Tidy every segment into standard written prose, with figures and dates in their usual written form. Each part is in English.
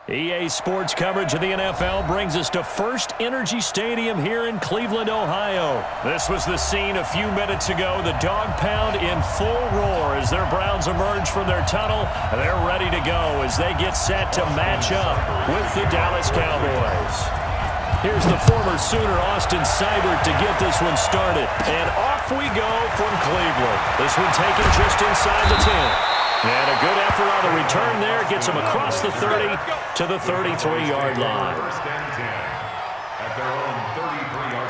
EA Sports coverage of the NFL brings us to First Energy Stadium here in Cleveland, Ohio. This was the scene a few minutes ago. The dog pound in full roar as their Browns emerge from their tunnel. They're ready to go as they get set to match up with the Dallas Cowboys. Here's the former Sooner, Austin Seibert, to get this one started. And off we go from Cleveland. This one taken just inside the 10. And a good effort on the return there. Gets them across the 30 to the 33-yard line. First and 10 at their own 33-yard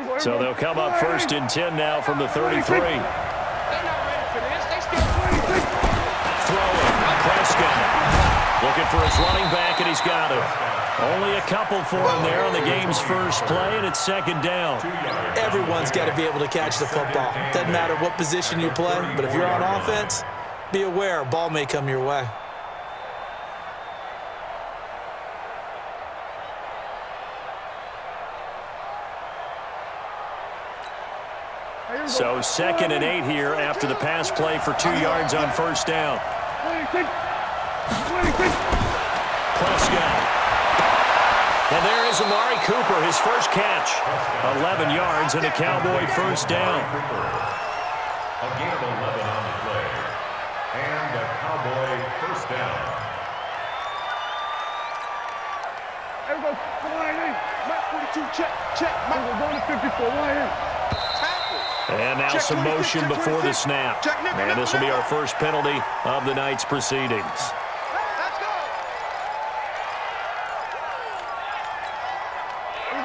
line. So they'll come up first and 10 now from the 33. They're not ready for this. They still Throwing. Prescott looking for his running back, and he's got it. Only a couple for him there on the game's first play, and it's second down. Everyone's got to be able to catch the football. Doesn't matter what position you play, but if you're on offense, be aware a ball may come your way. So second and 8 here after the pass play for 2 yards on first down. Prescott. And there is Amari Cooper, his first catch. 11 yards and a Cowboy first down. A gain of 11 on the play. And a Cowboy first down. Everybody, come on in. Map 42, check. We're going to 54, And now some motion before the snap. And this will be our first penalty of the night's proceedings.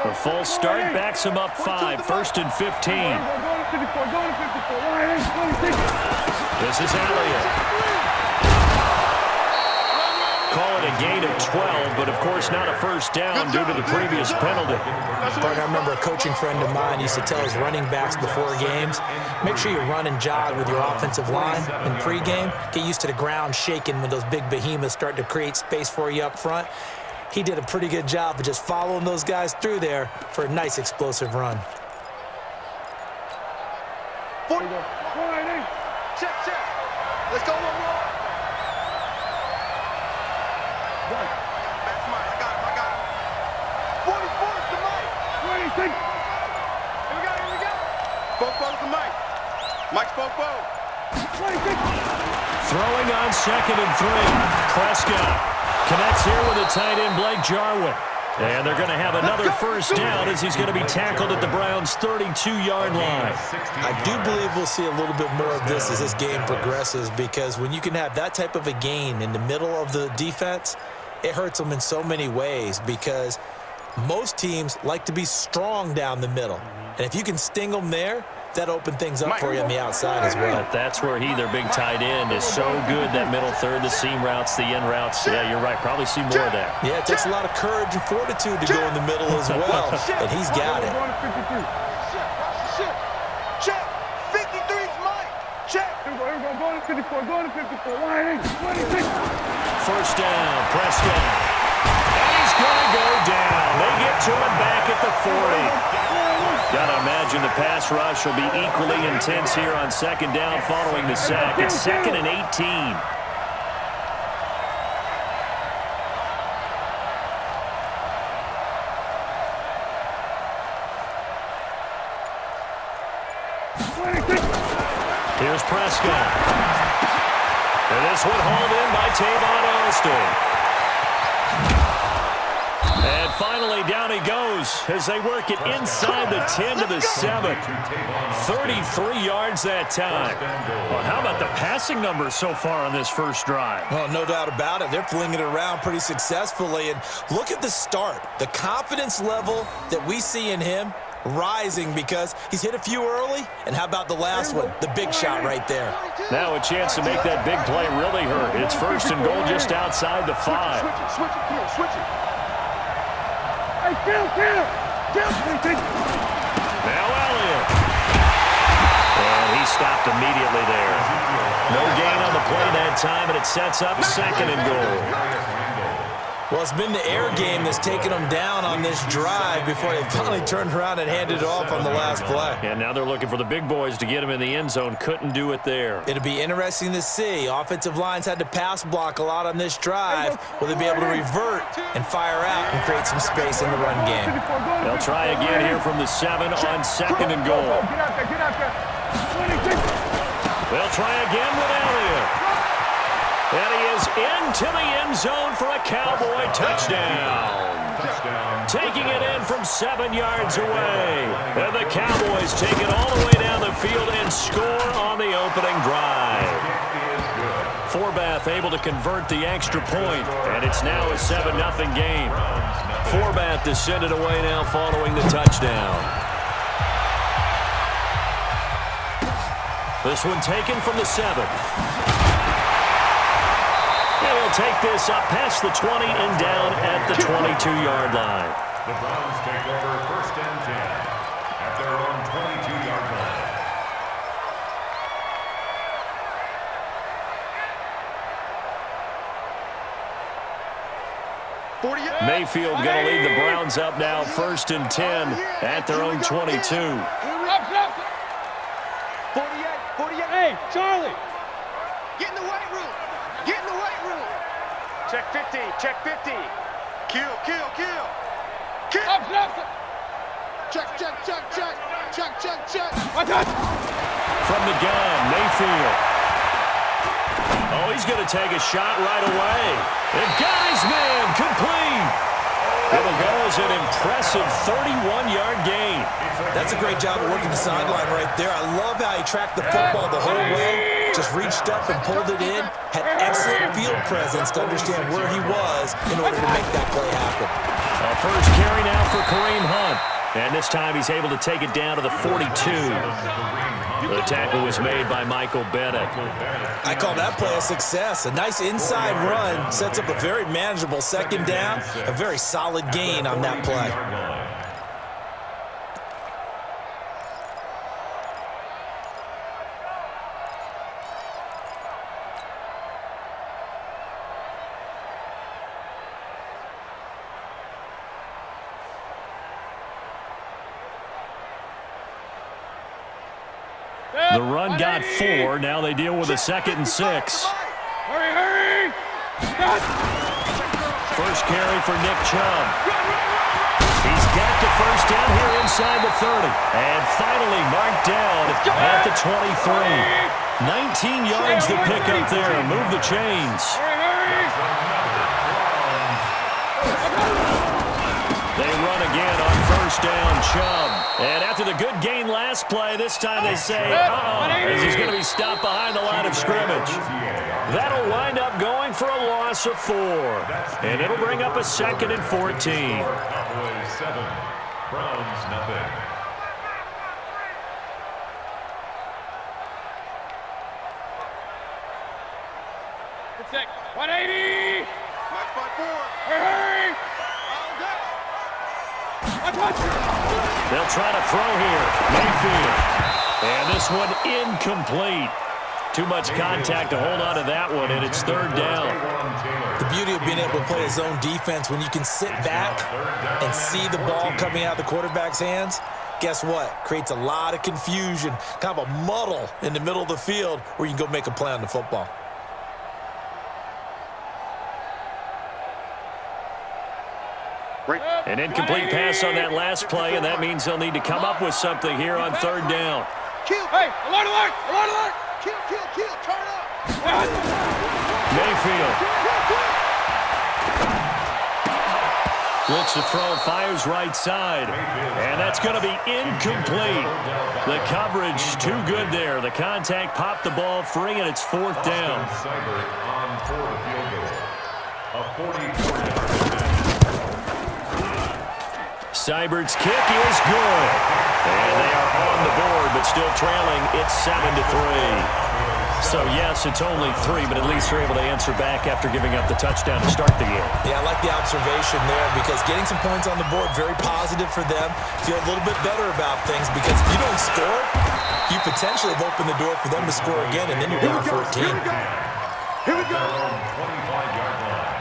The full start backs him up 5, first and 15. This is Elliott. Call it a gain of 12, but of course not a first down due to the previous penalty. I remember a coaching friend of mine used to tell his running backs before games, make sure you run and jog with your offensive line in pregame. Get used to the ground shaking when those big behemoths start to create space for you up front. He did a pretty good job of just following those guys through there for a nice explosive run. check. Let's go. That's mine. I got it. 44 to Mike. Here we go. Both to Mike. Mike's both. Throwing on second and 3. Prescott connects here with a tight end, Blake Jarwin. And they're going to have another first down as he's going to be tackled at the Browns' 32-yard line. I do believe we'll see a little bit more of this as this game progresses, because when you can have that type of a gain in the middle of the defense, it hurts them in so many ways, because most teams like to be strong down the middle. And if you can sting them there, that open things up for you on the outside as well. But that's where their big tight end, is so good, that middle third, the seam routes, the in routes. Yeah, you're right. Probably see more of that. Yeah, it takes a lot of courage and fortitude to go in the middle as well, and he's got it. Check. 53's Mike. Check. Going to 54. First down, Prescott. And he's going to go down. They get to him back at the 40. Got to imagine the pass rush will be equally intense here on second down following the sack. It's second and 18. Here's Prescott. And this one hauled in by Tavon Austin. And finally, down he goes as they work it inside the 10 to the 7. 33 yards that time. Well, how about the passing numbers so far on this first drive? Well, no doubt about it. They're flinging it around pretty successfully. And look at the start. The confidence level that we see in him rising because he's hit a few early. And how about the last one? The big shot right there. Now a chance to make that big play really hurt. It's first and goal just outside the 5. Switch it. Kill. Now Elliott. And he stopped immediately there. No gain on the play that time, and it sets up second and goal. Well, it's been the air game that's taken them down on this drive before they finally turned around and handed it off on the last play. And now they're looking for the big boys to get them in the end zone. Couldn't do it there. It'll be interesting to see. Offensive lines had to pass block a lot on this drive. Will they be able to revert and fire out and create some space in the run game? They'll try again here from the 7 on second and goal. Get out there, get out there. 26. They'll try again with Elliott. And he is into the end zone for a Cowboy touchdown. Taking it in from 7 yards away. And the Cowboys take it all the way down the field and score on the opening drive. Forbath able to convert the extra point, and it's now a 7-0 game. Forbath to send it away now following the touchdown. This one taken from the 7. And he'll take this up past the 20 and down at the 22-yard line. The Browns take over 1st and 10 at their own 22-yard line. Mayfield going to lead the Browns up now 1st and 10 at their own 22. 48, 48. Hey, Charlie. Get in the weight room. Get in the weight room. Check 50. Check 50. Kill. Kill. Check. From the gun, Mayfield. Oh, he's going to take a shot right away. And guy's man, complete. It'll go as an impressive 31-yard gain. That's a great job of working the sideline right there. I love how he tracked the football the whole way, just reached up and pulled it in, had excellent field presence to understand where he was in order to make that play happen. A first carry now for Kareem Hunt. And this time he's able to take it down to the 42. The tackle was made by Michael Bennett. I call that play a success. A nice inside run sets up a very manageable second down, a very solid gain on that play. The run got 4. Now they deal with a 2nd and 6. Hurry. First carry for Nick Chubb. He's got the first down here inside the 30. And finally marked down at the 23. 19 yards to pick up there. Move the chains. They run again on first down, Chubb. And after the good gain last play, this time they say, as he's going to be stopped behind the line of scrimmage. That'll wind up going for a loss of 4. And it'll bring up a 2nd and 14. Cowboys 7, Browns nothing. Check. 180. Match by 4. Hurry. They'll try to throw here. Mayfield. And this one incomplete. Too much contact to hold on to that one, and it's 3rd down. The beauty of being able to play a zone defense when you can sit back and see the ball coming out of the quarterback's hands, guess what? Creates a lot of confusion, kind of a muddle in the middle of the field where you can go make a play on the football. An incomplete pass on that last play, and that means they'll need to come up with something here on 3rd down. Kill. Hey, alert. Kill. Turn up. Mayfield. Looks to throw, fires right side. And that's going to be incomplete. The coverage too good there. The contact popped the ball free, and it's 4th down. Seibert on for the field goal. A 44-yard Seibert's kick is good. And they are on the board, but still trailing. It's 7-3. So, yes, it's only 3, but at least they're able to answer back after giving up the touchdown to start the game. Yeah, I like the observation there because getting some points on the board, very positive for them. Feel a little bit better about things because if you don't score, you potentially have opened the door for them to score again, and then you're down 14. Here we go. 25-yard line.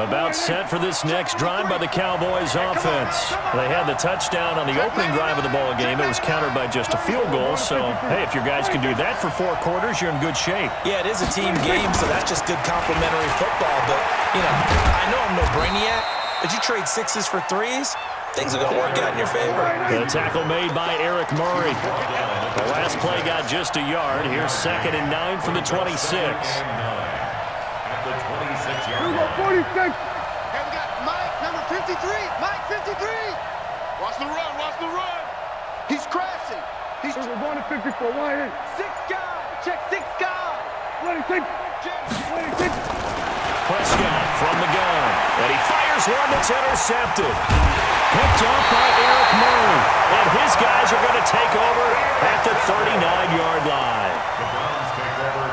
About set for this next drive by the Cowboys offense. They had the touchdown on the opening drive of the ball game. It was countered by just a field goal. So, hey, if your guys can do that for 4 quarters, you're in good shape. Yeah, it is a team game, so that's just good complimentary football. But, I know I'm no brainiac, but you trade 6s for 3s, things are going to work out in your favor. The tackle made by Eric Murray. The last play got just a yard. Here's 2nd and 9 from the 26. At the 26-yard Here we go, line. 46. Here we got Mike, number 53. Mike, 53. Watch the run, watch the run. He's crashing. He's We're going to 54. Why ain't? 6 guys. Check 6 guys. 26. 26. Prescott from the gun. And he fires one that's intercepted. Picked off by Eric Murray. And his guys are going to take over at the 39-yard line.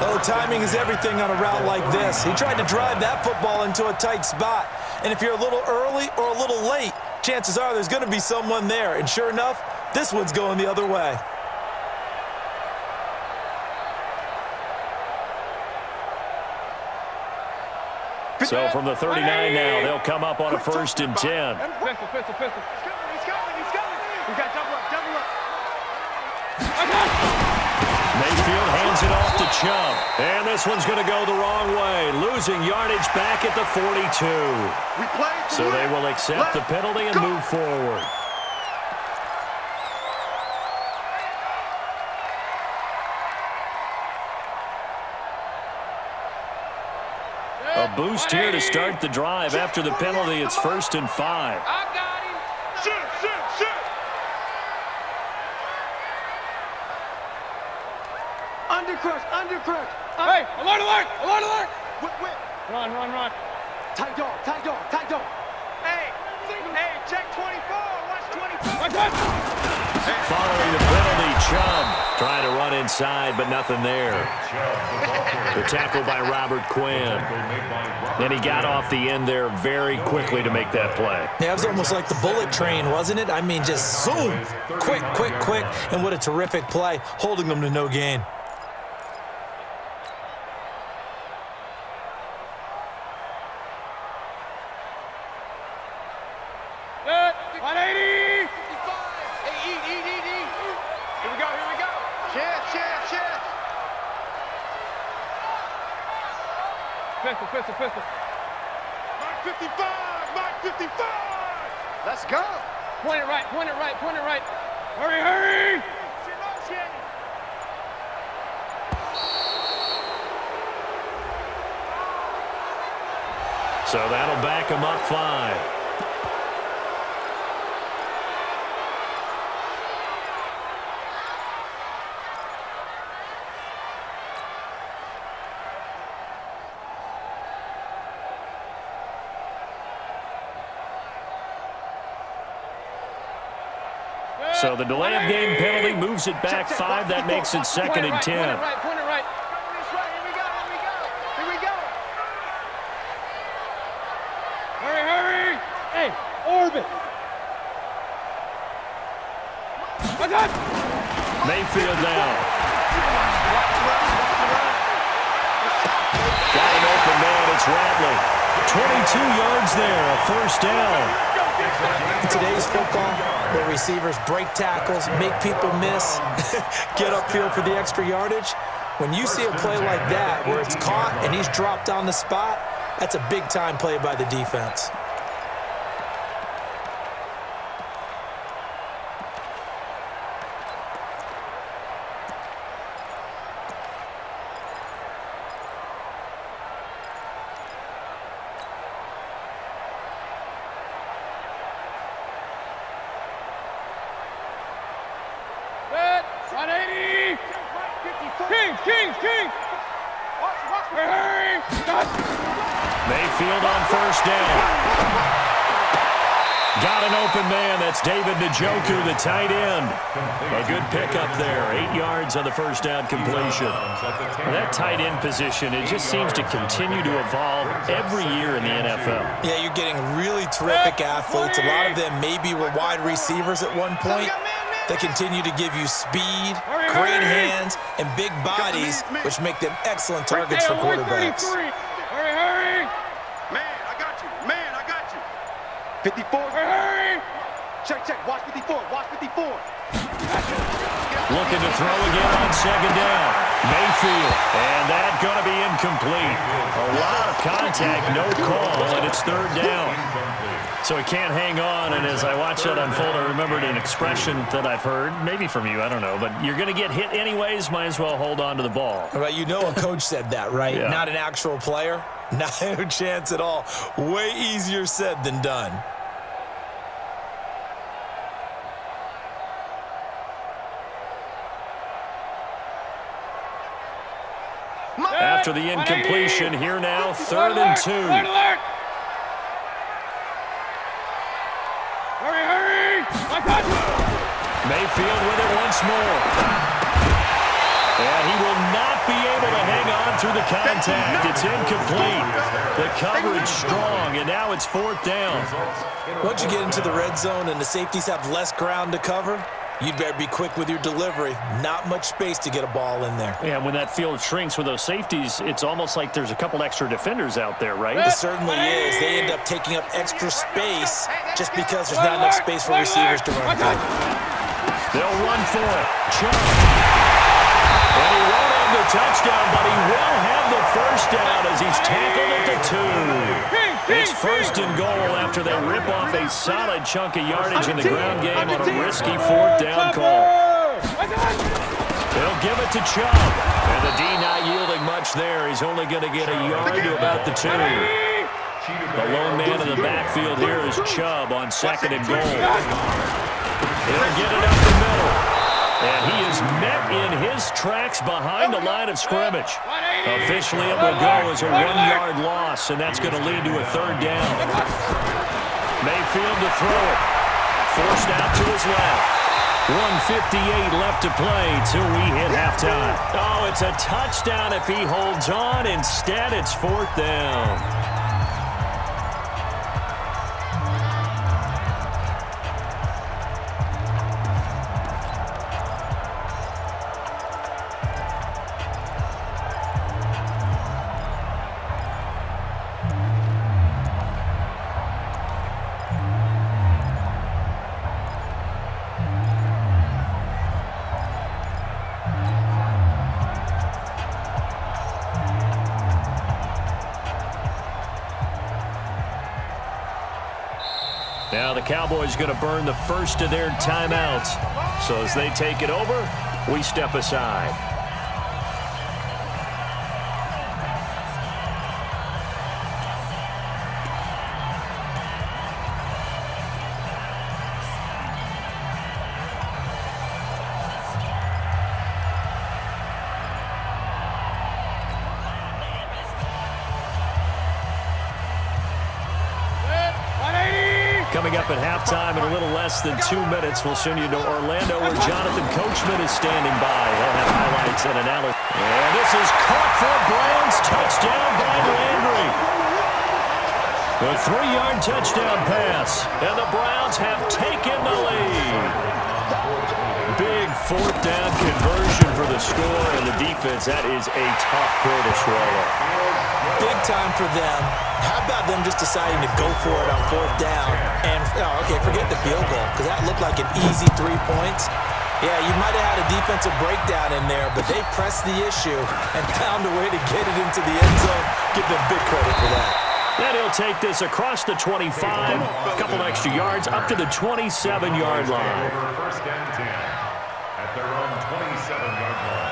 Oh, timing is everything on a route like this. He tried to drive that football into a tight spot. And if you're a little early or a little late, chances are there's going to be someone there. And sure enough, this one's going the other way. So from the 39 now, they'll come up on a 1st and 10. Pistol. He's coming, he's coming, he's coming. We got double up, double up. Mayfield hands it off to Chubb. And this one's going to go the wrong way, losing yardage back at the 42. We played to So win. they will accept the penalty and move forward. A boost here to start the drive. After the penalty, it's 1st and 5. I got him. Shoot. Undercrush. Hey, alert. Whip. Run. Tight dog. Hey, check 24. Watch 24. Following the penalty, Chubb trying to run inside, but nothing there. The tackle by Robert Quinn. And he got off the end there very quickly to make that play. Yeah, it was almost like the bullet train, wasn't it? I mean, just zoom. Quick. And what a terrific play, holding them to no gain. Good. 180. 55. Hey, eat. Here we go. Chance. Pistol. Mark 55. Let's go. Point it right. Hurry. So that'll back him up 5. So the delay of game penalty moves it back 5. That makes it 2nd and 10. Point it right. Here we go. Hurry. Hey, orbit. Mayfield down. Got an open man. It's Ratley. 22 yards there. A 1st down. In today's football, where receivers break tackles, make people miss, get upfield for the extra yardage, when you see a play like that where it's caught and he's dropped on the spot, that's a big-time play by the defense. Good. 180. Kings. Hurry. Mayfield on 1st down. Got an open man. That's David Njoku, the tight end. A good pickup there. 8 yards on the 1st down completion. That tight end position, it just seems to continue to evolve every year in the NFL. Yeah, you're getting really terrific athletes. A lot of them maybe were wide receivers at one point. They continue to give you speed, great hands, and big bodies, which make them excellent targets for quarterbacks. Hurry. Man, I got you. 54. Hurry! Check, check. Watch 54. Watch 54. Looking to throw again on second down. Mayfield. And that's going to be incomplete. A lot of contact, no call, and it's third down. So he can't hang on, and as I watch that unfold, I remembered an expression that I've heard, maybe from you, I don't know, but you're going to get hit anyways, might as well hold on to the ball. Well, you know a coach said that, right? Yeah. Not an actual player. Not a chance at all. Way easier said than done. After the incompletion, here now, 3rd and 2. Hurry, hurry! Mayfield with it once more. And he will not be able to hang on through the contact. It's incomplete. The coverage strong, and now it's 4th down. Once you get into the red zone and the safeties have less ground to cover, you'd better be quick with your delivery. Not much space to get a ball in there. Yeah, when that field shrinks with those safeties, it's almost like there's a couple extra defenders out there, right? It certainly is. They end up taking up extra space just because there's not enough space for receivers to run through. They'll run for it. Chubb. And he won't have the touchdown, but he will have the first down as he's tackled at the 2. It's 1st and goal after they rip off a solid chunk of yardage in the ground game on a risky 4th down call. They'll give it to Chubb. And the D not yielding much there. He's only going to get a yard to about the 2. The lone man in the backfield here is Chubb on 2nd and goal. He'll get it up the middle. And he is met in his tracks behind the line of scrimmage. Officially, it will go as a 1-yard loss, and that's going to lead to a 3rd down. Mayfield to throw it. Forced out to his left. 1:58 left to play till we hit halftime. Oh, it's a touchdown if he holds on. Instead, it's 4th down. Now the Cowboys going to burn the first of their timeouts. So as they take it over, we step aside. Coming up at halftime in a little less than 2 minutes, we'll send you to Orlando where Jonathan Coachman is standing by. He'll have highlights and analysis. And this is caught for Browns. Touchdown by Landry. The 3-yard touchdown pass. And the Browns have taken the lead. Big 4th down conversion for the score, and the defense, that is a tough pill to swallow. Big time for them. How about them just deciding to go for it on 4th down? And, okay, forget the field goal, because that looked like an easy 3 points. Yeah, you might have had a defensive breakdown in there, but they pressed the issue and found a way to get it into the end zone. Give them big credit for that. Then he'll take this across the 25, a couple extra yards, up to the 27-yard line. 1st and 10 at their own 27-yard line.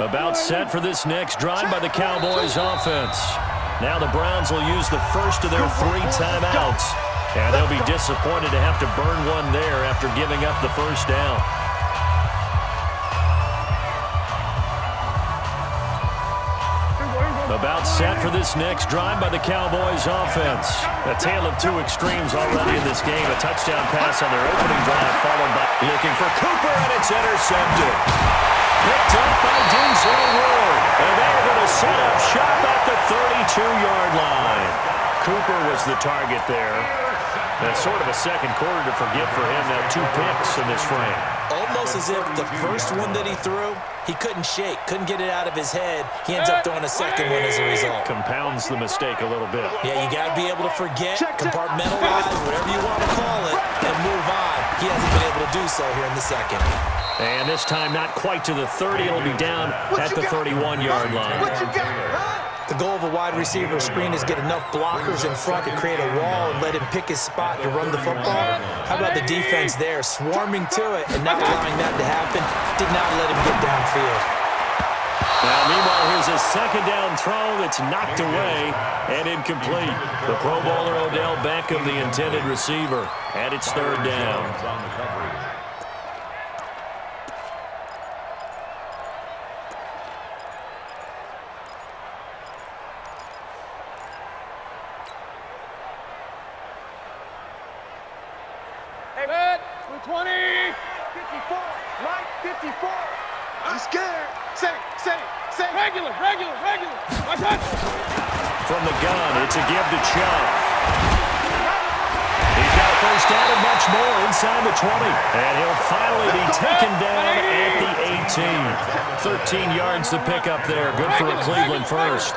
About set for this next drive by the Cowboys offense. Now the Browns will use the first of their 3 timeouts. And they'll be disappointed to have to burn one there after giving up the first down. About set for this next drive by the Cowboys offense. A tale of 2 extremes already in this game. A touchdown pass on their opening drive followed by looking for Cooper, and it's intercepted. Picked up by Denzel Ward. And they're going to set up shop at the 32-yard line. Cooper was the target there. That's sort of a second quarter to forget for him. Now 2 picks in this frame. Almost as if the first one that he threw, he couldn't shake, couldn't get it out of his head. He ends up throwing a second one as a result. Compounds the mistake a little bit. Yeah, you got to be able to forget, compartmentalize, whatever you want to call it, and move on. He hasn't been able to do so here in the second. And this time not quite to the 30. It'll be down at the 31-yard line. What you got, huh? The goal of a wide receiver screen is get enough blockers in front to create a wall and let him pick his spot to run the football. How about the defense there, swarming to it and not allowing that to happen? Did not let him get downfield. Now, meanwhile, here's a second down throw that's knocked away and incomplete. The Pro Bowler Odell Beckham, the intended receiver, and it's third down. On the coverage. Hey, man, 20. 54. Right, 54. I'm scared. Say. Regular. My touch. From the gun, it's a give to Chubb. He's got a first down and much more inside the 20. And he'll finally be taken down at the 18. 13 yards to pick up there. Good for a Cleveland first.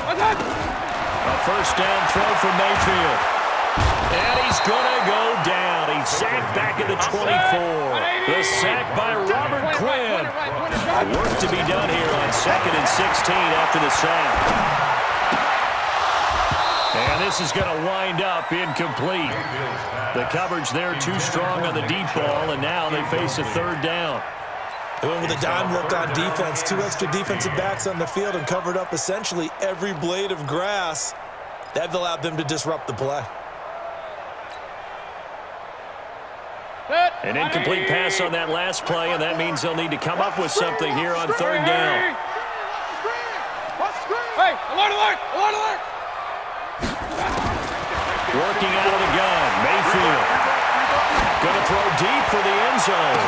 My touch. A first down throw from Mayfield. And he's going to go down. He's sacked back at the 24. The sack by Robert Quinn. Work to be done here on 2nd and 16 after the sack. And this is going to wind up incomplete. The coverage there too strong on the deep ball, and now they face a third down. They went with a dime look on defense. 2 extra defensive backs on the field and covered up essentially every blade of grass. That allowed them to disrupt the play. An incomplete pass on that last play, and that means they'll need to come up with something here on third down. Hey, alert. Working out of the gun, Mayfield. Going to throw deep for the end zone.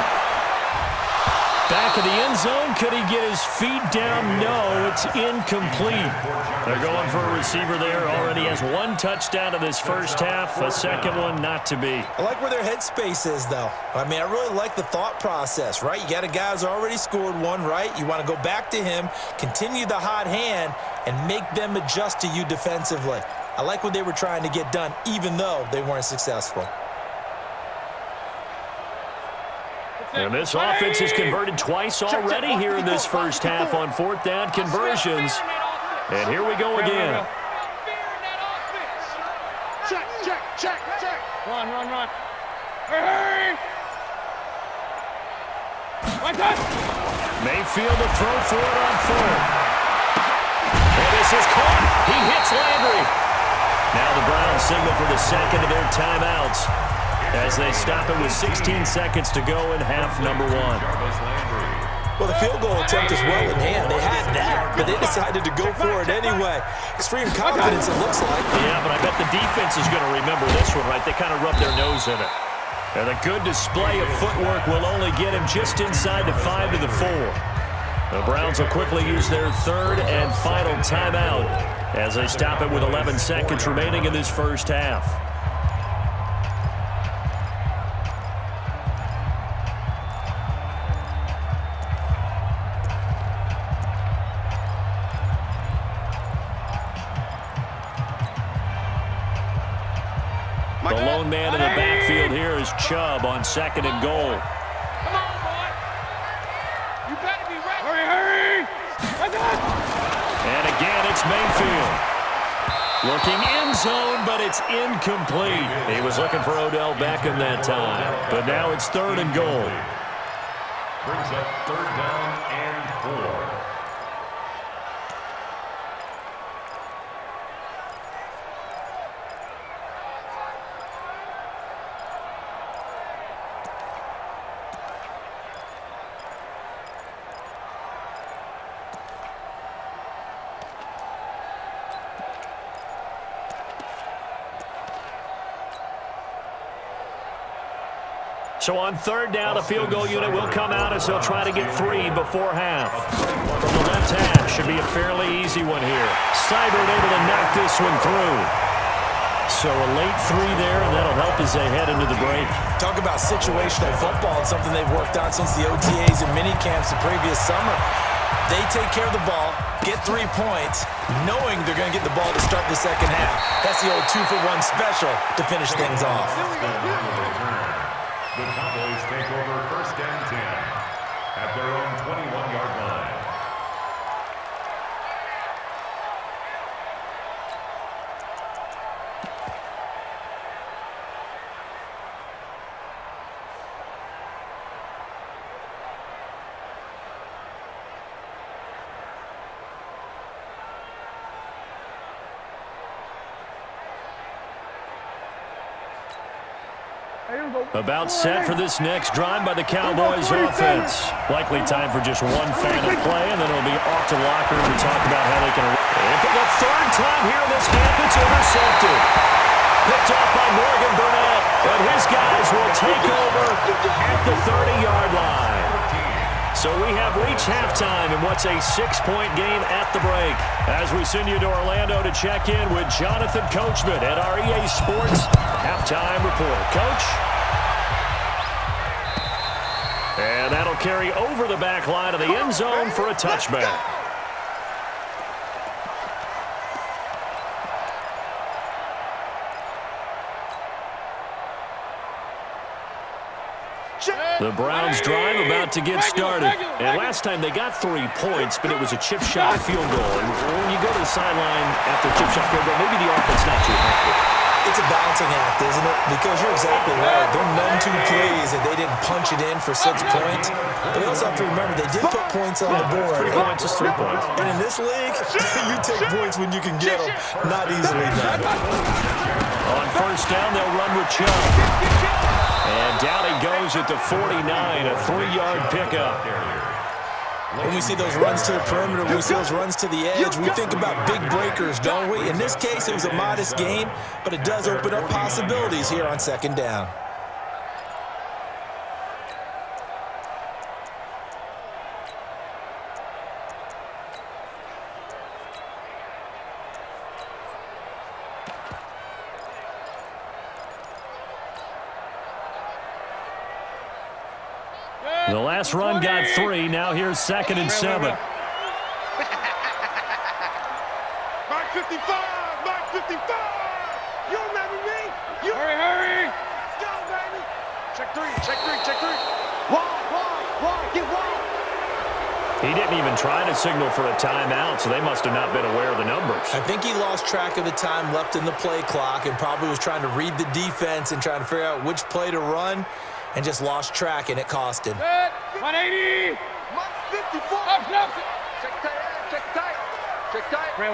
Back of the end zone, could he get his feet down? No, it's incomplete. They're going for a receiver there. Already has 1 touchdown in this first half, a second one not to be. I like where their headspace is, though. I mean, I really like the thought process, right? You got a guy who's already scored 1, right? You want to go back to him, continue the hot hand, and make them adjust to you defensively. I like what they were trying to get done, even though they weren't successful. And this offense has converted twice already here in this first half on 4th down conversions. And here we go again. Check. Run. Hurry. My touch. Mayfield to throw for it on 4th. And this is caught. He hits Landry. Now the Browns signal for the second of their timeouts as they stop it with 16 seconds to go in half number 1. Well, the field goal attempt is well in hand. They had that, but they decided to go for it anyway. Extreme confidence, it looks like. Yeah, but I bet the defense is going to remember this one, right? They kind of rub their nose in it. And a good display of footwork will only get him just inside the 5 to the 4. The Browns will quickly use their third and final timeout as they stop it with 11 seconds remaining in this first half. The lone man in the backfield here is Chubb on 2nd and goal. Come on, boy. You better be ready. Hurry. And again, it's Mayfield. Looking end zone, but it's incomplete. He was looking for Odell Beckham that time. But now it's 3rd and goal. Brings up 3rd down and 4. So on 3rd down, the field goal unit will come out as they'll try to get 3 before half. From the left half, should be a fairly easy one here. Seibert able to knock this one through. So a late 3 there, and that'll help as they head into the break. Talk about situational football and something they've worked on since the OTAs and mini camps the previous summer. They take care of the ball, get 3 points, knowing they're going to get the ball to start the second half. That's the old 2-for-1 special to finish things off. The Cowboys take over 1st and 10 at their own 21-yard line. About set for this next drive by the Cowboys offense. Likely time for just one final play, and then it'll be off to the locker room to talk about how they can... And for the 3rd time here in this half, it's intercepted. Picked off by Morgan Burnett, and his guys will take over at the 30-yard line. So we have reached halftime in what's a 6-point game at the break. As we send you to Orlando to check in with Jonathan Coachman at our EA Sports Halftime Report. Coach? And that'll carry over the back line of the end zone for a touchback. The Browns drive about to get started. And last time they got 3 points, but it was a chip shot field goal. And when you go to the sideline after a chip shot field goal, maybe the offense not too happy. It's a balancing act, isn't it? Because you're exactly right. They're none too pleased that they didn't punch it in for 6 points. But they also have to remember they did put points on the board. 3 points is 3 points. And in this league, you take points when you can get them. Not easily done. On 1st down, they'll run with Chubb. And down he goes at the 49, a 3-yard pickup. When we see those runs to the perimeter, when we see those runs to the edge, we think about big breakers, don't we? In this case, it was a modest gain, but it does open up possibilities here on 2nd down. The last run got 3. Now here's 2nd and 7. Mark 55! Mark 55! You remember me? Hurry! Let's go, baby! Check 3, check 3, check 3. Wide, get wide! He didn't even try to signal for a timeout, so they must have not been aware of the numbers. I think he lost track of the time left in the play clock and probably was trying to read the defense and trying to figure out which play to run and just lost track, and it cost him. 180! Mark 54! Up! Check tight! Real.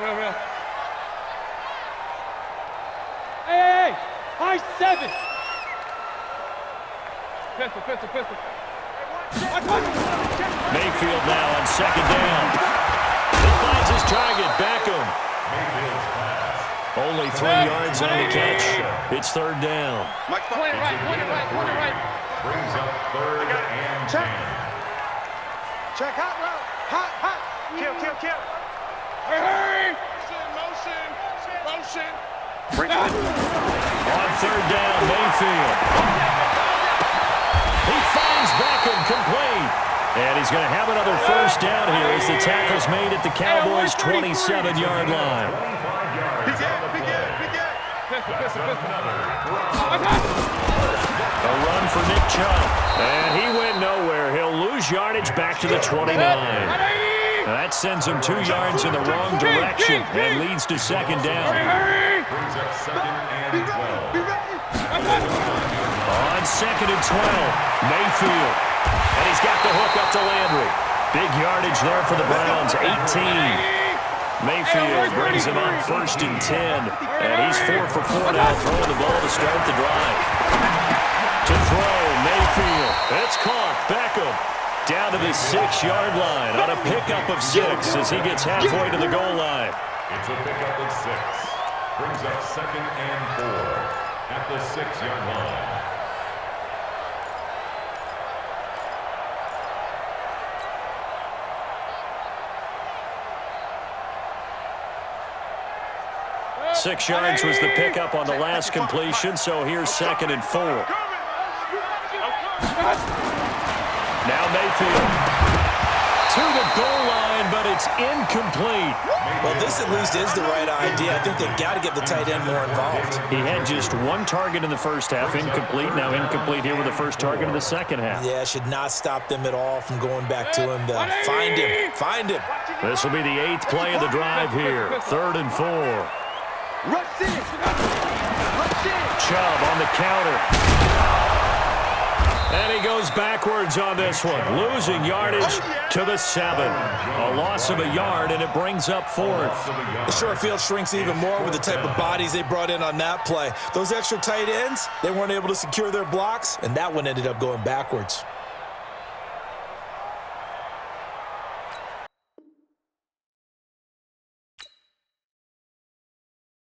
Hey! High 7! Pistol. Mayfield now on 2nd down. He finds his target, Beckham. Only 3 yards on the catch. It's 3rd down. Point it right. Brings up 3rd and 10. Check hot route. Hot. Kill. Hurry! Motion. On 3rd down, Mayfield. He finds Beckham complete. And he's going to have another 1st down here as the tackle's made at the Cowboys' 27-yard line. A run for Nick Chubb. And he went nowhere. He'll lose yardage back to the 29. That sends him 2 yards in the wrong direction and leads to 2nd down. Brings up 2nd and 12. On 2nd and 12, Mayfield. And he's got the hook up to Landry. Big yardage there for the Browns, 18. Mayfield brings him on 1st and 10. And he's 4 for 4 now, throwing the ball to start the drive. To throw, Mayfield. It's caught. Beckham down to the 6-yard line on a pickup of 6 as he gets halfway to the goal line. It's a pickup of 6. Brings up 2nd and 4 at the 6-yard line. 6 yards was the pickup on the last completion, so here's 2nd and 4. Now Mayfield to the goal line, but it's incomplete. Well, this at least is the right idea. I think they've got to get the tight end more involved. He had just 1 target in the first half, incomplete. Now incomplete here with the first target in the second half. Yeah, should not stop them at all from going back to him. Find him. Find him. This will be the 8th play of the drive here. 3rd and 4. Rush in. Rush in. Chubb on the counter. And he goes backwards on this one, losing yardage to the 7. A loss of a yard, and it brings up 4th. The short field shrinks even more with the type of bodies they brought in on that play. Those extra tight ends, they weren't able to secure their blocks, and that one ended up going backwards.